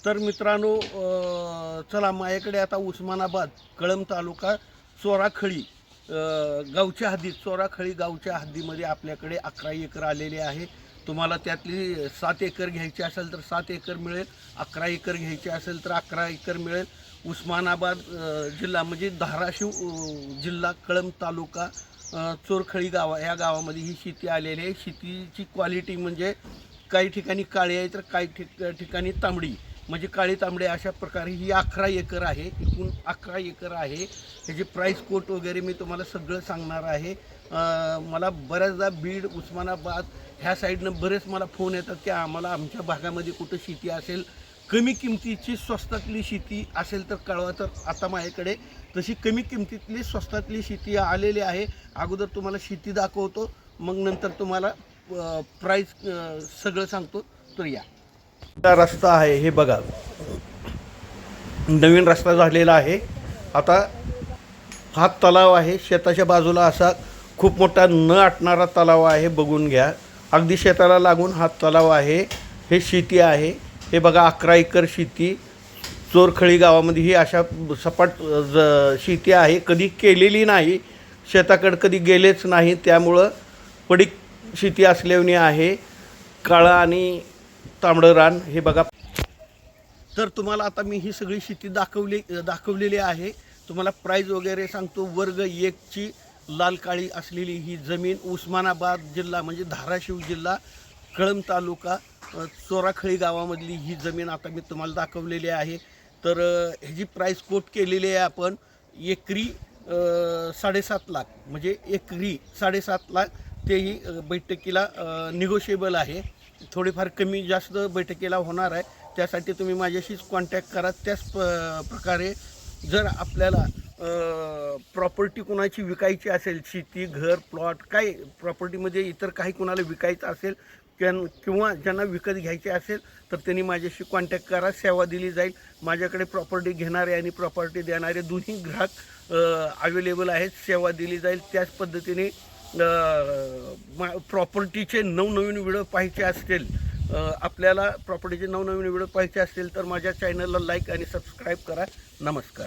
तर मित्रांनो, चला माझ्याकडे आता उस्मानाबाद कळंब तालुका चोराखळी गावच्या हद्दीत, चोराखळी गावच्या हद्दीमध्ये आपल्याकडे 11 एकर आलेले आहे. तुम्हाला त्यातली 7 एकर घ्यायची असेल तर 7 एकर मिळेल, 11 एकर घ्यायची असेल तर 11 एकर मिळेल. उस्मानाबाद जिल्हा म्हणजे धाराशिव जिल्हा, कळंब तालुका, चोरखळी गाव, या गावामध्ये ही शेती आलेली आहे. शेतीची क्वालिटी म्हणजे काही ठिकाणी काळी आहे तर काही ठिकाणी तांबडी, म्हणजे काळी तांबडी अशा प्रकारे ही 11 एकर आहे. एकूण 11 एकर आहे. ह्याची प्राईस कोट वगैरे मी तुम्हाला सगळं सांगणार आहे. मला बऱ्याचदा बीड, उस्मानाबाद ह्या साईडनं बरेच मला फोन येतात की आम्हाला आमच्या भागामध्ये कुठं शेती असेल, कमी किमतीची स्वस्तातली शेती असेल तर कळवा. तर आता माझ्याकडे तशी कमी किमतीतली स्वस्तातली शेती आलेली आहे. अगोदर तुम्हाला शेती दाखवतो, मग नंतर तुम्हाला प्राईस सगळं सांगतो. तर या रस्ता आहे, हे बघा, नवीन रस्ता झालेला आहे. आता हा तलाव आहे, शेताच्या बाजूला असा खूप मोठा न आटणारा तलाव आहे, बघून घ्या. अगदी शेताला लागून हा तलाव आहे. हे शेती आहे, हे बघा 11 एकर शेती चोरखळी गावामध्ये ही अशा सपाट शेती आहे. कधी केलेली नाही, शेताकडे कधी गेलेच नाही, त्यामुळं पडीक शेती असल्याने आहे. काळं आणि तांबडं रान हे बघा. तर तुम्हाला आता मी ही सगळी शेती दाखवलेली आहे. तुम्हाला प्राईज वगैरे सांगतो. वर्ग 1ची लाल काळी असलेली ही जमीन, उस्मानाबाद जिल्हा म्हणजे धाराशिव जिल्हा, कळंब तालुका, चोराखळी गावामधली ही जमीन आता मी तुम्हाला दाखवलेली आहे. तर ह्याची प्राईस कोट केलेली आहे आपण एकरी 7.5 लाख, म्हणजे एकरी 7.5 लाख. तेही बैठकीला निगोशिएबल आहे. थोडीफार कमी जास्त बैठकीला होणार आहे. त्यासाठी तुम्ही माझ्याशीच कॉन्टॅक्ट करा. त्याच प्रकारे जर आपल्याला प्रॉपर्टी कोणाची विकायची असेल, शेती, घर, प्लॉट, काय प्रॉपर्टीमध्ये इतर काही कोणाला विकायचं असेल किंवा ज्यांना विकत घ्यायचे असेल तर त्यांनी माझ्याशी कॉन्टॅक्ट करा. सेवा दिली जाईल. माझ्याकडे प्रॉपर्टी घेणारे आणि प्रॉपर्टी देणारे दोन्ही ग्राहक अवेलेबल आहेत. सेवा दिली जाईल. त्याच पद्धतीने प्रॉपर्टीचे नवनवीन व्हिडिओ पाहायचे असतील, आपल्याला प्रॉपर्टीचे नवनवीन व्हिडिओ पाहायचे असतील तर माझ्या चॅनलला लाईक आणि सबस्क्राईब करा. नमस्कार.